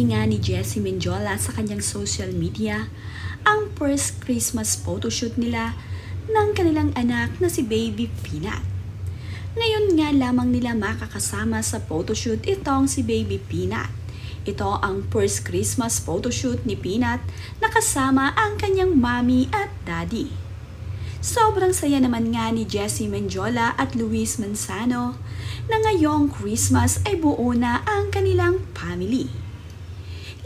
Ibinahagi nga ni Jessie Mendiola sa kanyang social media ang first Christmas photoshoot nila ng kanilang anak na si Baby Peanut. Ngayon nga lamang nila makakasama sa photoshoot itong si Baby Peanut. Ito ang first Christmas photoshoot ni Peanut na kasama ang kanyang mommy at daddy. Sobrang saya naman nga ni Jessie Mendiola at Luis Manzano na ngayong Christmas ay buo na ang kanilang family.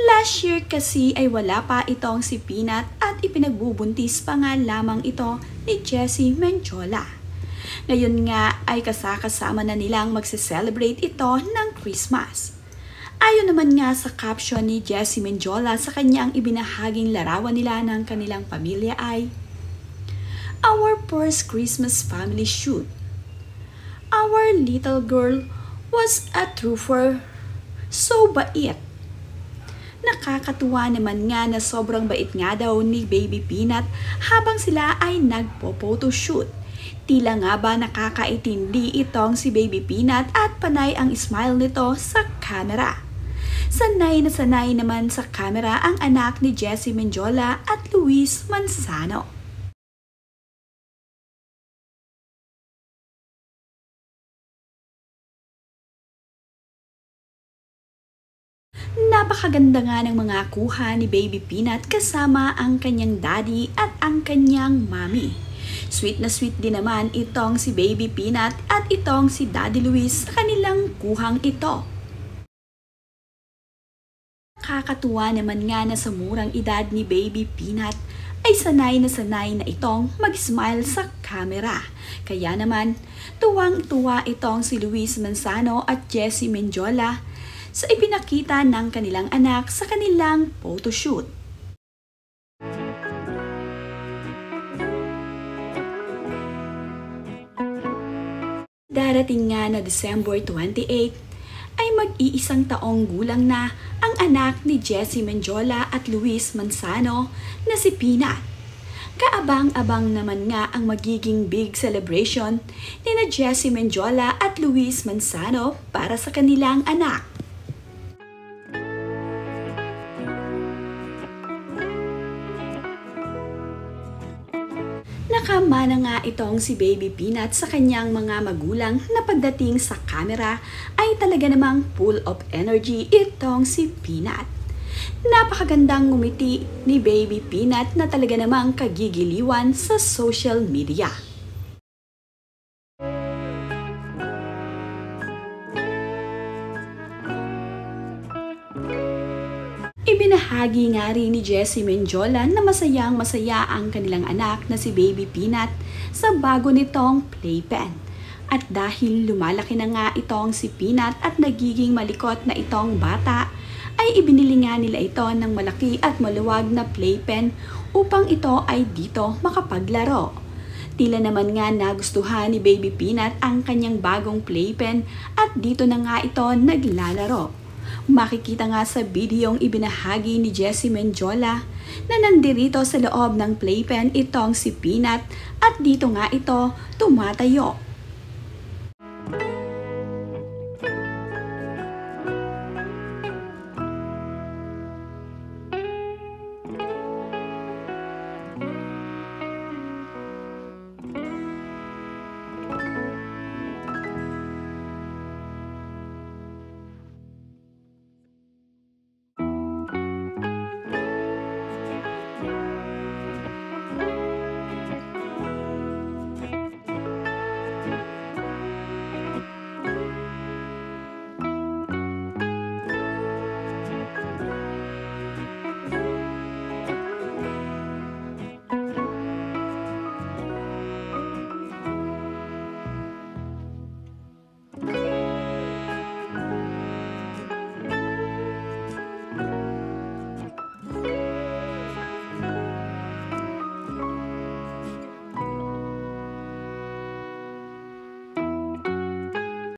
Last year kasi ay wala pa itong si Peanut at ipinagbubuntis pa nga lamang ito ni Jessie Mendiola. Ngayon nga ay kasama na nilang magse-celebrate ito ng Christmas. Ayon naman nga sa caption ni Jessie Mendiola sa kanyang ibinahaging larawan nila ng kanilang pamilya ay, "Our first Christmas family shoot. Our little girl was a trooper, so bait." Nakakatuwa naman nga na sobrang bait nga daw ni Baby Peanut habang sila ay nagpo-photoshoot. Tila nga ba nakakaintindi itong si Baby Peanut at panay ang smile nito sa camera. Sanay na sanay naman sa camera ang anak ni Jessie Mendiola at Luis Manzano. Napakaganda nga ng mga kuha ni Baby Peanut kasama ang kanyang daddy at ang kanyang mommy. Sweet na sweet din naman itong si Baby Peanut at itong si Daddy Luis sa kanilang kuhang ito. Kakatuwa naman nga na sa murang edad ni Baby Peanut ay sanay na itong mag-smile sa camera. Kaya naman, tuwang-tuwa itong si Luis Manzano at Jessie Mendiola sa ipinakita ng kanilang anak sa kanilang photoshoot. Darating nga na December 28 ay mag-iisang taong gulang na ang anak ni Jessie Mendiola at Luis Manzano na si Peanut. Kaabang-abang naman nga ang magiging big celebration ni na Jessie Mendiola at Luis Manzano para sa kanilang anak. Nakamana nga itong si Baby Peanut sa kanyang mga magulang na pagdating sa camera ay talaga namang full of energy itong si Peanut. Napakagandang ngumiti ni Baby Peanut na talaga namang kagigiliwan sa social media. Ibinahagi nga rin ni Jessie Mendiola na masayang-masaya ang kanilang anak na si Baby Peanut sa bago nitong playpen. At dahil lumalaki na nga itong si Peanut at nagiging malikot na itong bata, ay ibinili nga nila ito ng malaki at maluwag na playpen upang ito ay dito makapaglaro. Tila naman nga nagustuhan ni Baby Peanut ang kanyang bagong playpen at dito na nga ito naglalaro. Makikita nga sa videong ibinahagi ni Jessie Mendiola na nandirito sa loob ng playpen itong si Peanut at dito nga ito tumatayo.